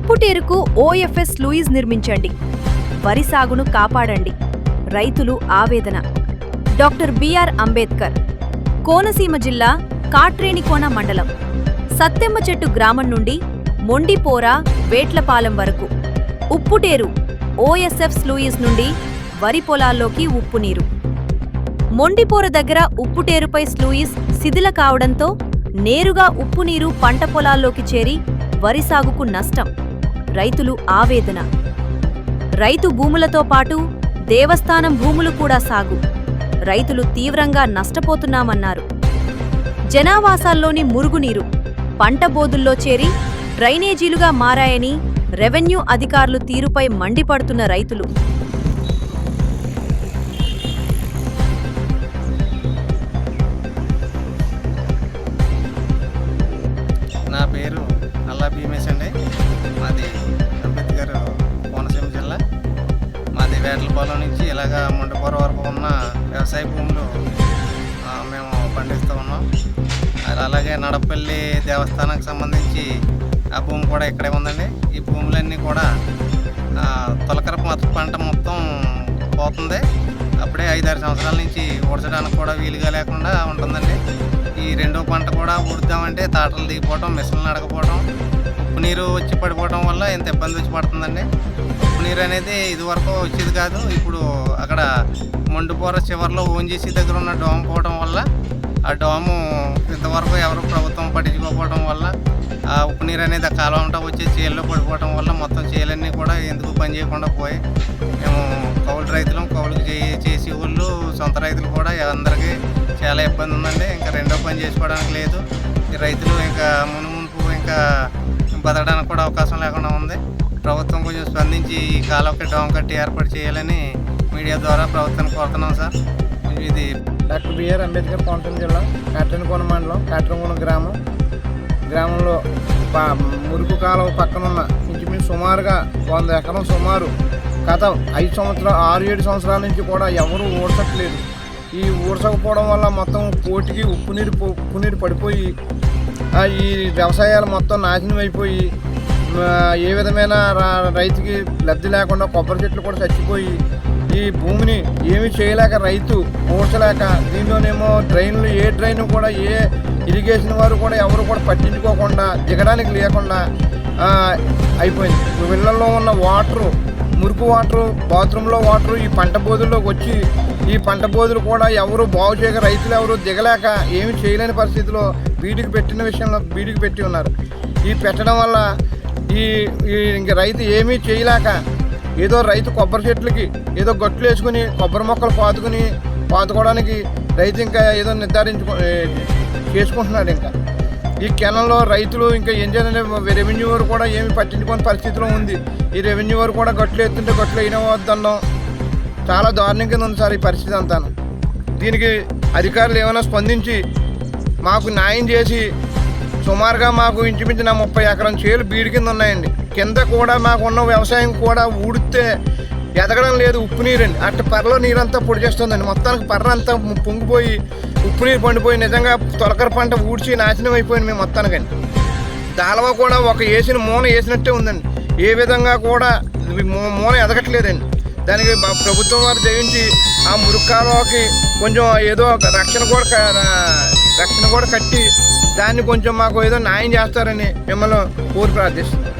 ఉప్పుటేరుకు OFS Louis నిర్మించండి. వరి సాగును కాపాడండి. రైతులు ఆవేదన. డాక్టర్ బిఆర్ అంబేద్కర్, కోనసీమ జిల్లా కాట్రేనికోన మండలం సత్తెమ్మచెట్టు గ్రామం నుండి మొండిపోర వేట్లపాలెం వరకు ఉప్పుటేరు ఓఎస్ఎఫ్ లూయిస్ నుండి వరి పొలాల్లోకి ఉప్పునీరు. మొండిపోర దగ్గర ఉప్పుటేరుపై స్లూయిస్ శిథిల కావడంతో నేరుగా ఉప్పునీరు పంట పొలాల్లోకి చేరి వరి సాగుకు నష్టం. రైతులు ఆవేదన. రైతు భూములతో పాటు దేవస్థానం భూములు కూడా సాగు. రైతులు తీవ్రంగా నష్టపోతున్నామన్నారు. జనావాసాల్లోని మురుగునీరు పంట బోదుల్లో చేరి డ్రైనేజీలుగా మారాయని రెవెన్యూ అధికారులు తీరుపై మండిపడుతున్న రైతులు. నా పేరు అల్లా భీమేష్ అండి. మాది అంబేద్కర్, కోనసీమ జిల్లా. మాది వేటలపాలెం నుంచి ఇలాగా మొండిపోర వరకు ఉన్న వ్యవసాయ భూములు మేము పండిస్తూ ఉన్నాం. అలాగే నడపల్లి దేవస్థానానికి సంబంధించి ఆ భూమి కూడా ఇక్కడే ఉందండి. ఈ భూములన్నీ కూడా తొలకర పంట మొత్తం పోతుంది. అప్పుడే 5-6 సంవత్సరాల నుంచి ఊడ్చడానికి కూడా వీలుగా లేకుండా ఉంటుందండి. ఈ రెండో పంట కూడా ఊడుద్దామంటే తాటలు దిగిపోవడం, మిషన్లు నడకపోవడం, ఉప్పు నీరు వచ్చి పడిపోవడం వల్ల ఇంత ఇబ్బంది వచ్చి పడుతుందండి. ఉప్పు నీరు అనేది ఇదివరకు వచ్చేది కాదు. ఇప్పుడు అక్కడ మొండిపోర చివరిలో ఓఎన్జీసీ దగ్గర ఉన్న డోమ్ పోవడం వల్ల ఆ డోము ఇంతవరకు ఎవరు ప్రభుత్వం పట్టించుకోకపోవడం వల్ల ఆ ఉప్పు నీరు అనేది ఆ కాలువ అంతా వచ్చి చేల్లో పడిపోవడం వల్ల మొత్తం చేలన్నీ కూడా ఎందుకు పని చేయకుండా పోయి మేము కౌలు రైతులం, కౌలుకు చేసే వాళ్ళు, సొంత రైతులు కూడా అందరికీ చాలా ఇబ్బంది ఉందండి. ఇంకా రెండో పని చేసుకోవడానికి లేదు. ఈ రైతులు ఇంకా మునుమునుపు ఇంకా బతకడానికి కూడా అవకాశం లేకుండా ఉంది. ప్రభుత్వం కొంచెం స్పందించి ఈ కాలువకి డోమ్ కట్టి ఏర్పాటు చేయాలని మీడియా ద్వారా ప్రభుత్వాన్ని కోరుతున్నాం సార్. ఇది డాక్టర్ బిఆర్ అంబేద్కర్, కోనసీమ జిల్లా కాట్రేనికోన మండలం కాట్రేనికోన గ్రామంలో మురుగు కాలువ పక్కనున్న ఇంచుమించు సుమారుగా 100 ఎకరం సుమారు గత 6-7 సంవత్సరాల నుంచి కూడా ఎవరు ఊడ్చట్లేదు. ఈ ఊడ్చకపోవడం వల్ల మొత్తం కోటికి ఉప్పు నీరు పడిపోయి ఈ వ్యవసాయాలు మొత్తం నాశనం అయిపోయి ఏ విధమైన రైతుకి లబ్ధి లేకుండా కొబ్బరి చెట్లు కూడా చచ్చిపోయి ఈ భూమిని ఏమీ చేయలేక రైతు ఊడ్చలేక, దీంట్లోనేమో డ్రైన్లు ఏ డ్రైన్ కూడా ఏ ఇరిగేషన్ వారు కూడా ఎవరు కూడా పట్టించుకోకుండా దిగడానికి లేకుండా అయిపోయింది. ఇళ్లలో ఉన్న వాటరు, మురికి వాటరు, బాత్రూంలో వాటరు ఈ పంట బోధుల్లోకి వచ్చి ఈ పంట బోధులు కూడా ఎవరు బాగు చేయక రైతులు ఎవరు దిగలేక ఏమి చేయలేని పరిస్థితిలో బీడికి పెట్టి ఉన్నారు. ఈ పెట్టడం వల్ల ఇంక రైతు ఏమీ చేయలేక ఏదో రైతు కొబ్బరి చెట్లకి ఏదో గట్లు వేసుకుని కొబ్బరి మొక్కలు పాతుకోవడానికి రైతు ఇంకా ఏదో చేసుకుంటున్నాడు. ఇంకా ఈ కెనంలో రైతులు ఇంకా ఏం చేయాలంటే రెవెన్యూ వారు కూడా ఏమి పట్టించుకోని పరిస్థితిలో ఉంది. ఈ రెవెన్యూ వారు కూడా గట్లు ఎత్తుంటే గట్లు అయిన వద్దన్నాం. చాలా దారుణం కింద ఉంది సార్ ఈ పరిస్థితి అంతాను. దీనికి అధికారులు ఏమైనా స్పందించి మాకు న్యాయం చేసి సుమారుగా మాకు ఇంచుమించు 30 ఎకరం చేలు బీడి కింద ఉన్నాయండి. కింద కూడా మాకు ఉన్న వ్యవసాయం కూడా ఊడితే ఎదగడం లేదు. ఉప్పు నీరండి, అట్ట పర్రలో నీరంతా పొడి చేస్తుందండి. మొత్తానికి పర్ర అంతా పొంగిపోయి ఉప్పు నీరు పండిపోయి నిజంగా తొలకర పంట ఊడ్చి నాశనం అయిపోయింది మేము మొత్తానికండి. దాలవ కూడా ఒక మూన వేసినట్టే ఉందండి. ఏ విధంగా కూడా మూన ఎదగట్లేదండి. దానికి ప్రభుత్వం వారు దయించి ఆ మురుక్కాలకి కొంచెం ఏదో రక్షణ కూడా కట్టి దాన్ని కొంచెం మాకు ఏదో న్యాయం చేస్తారని మిమ్మల్ని కోరి ప్రార్థిస్తున్నాం.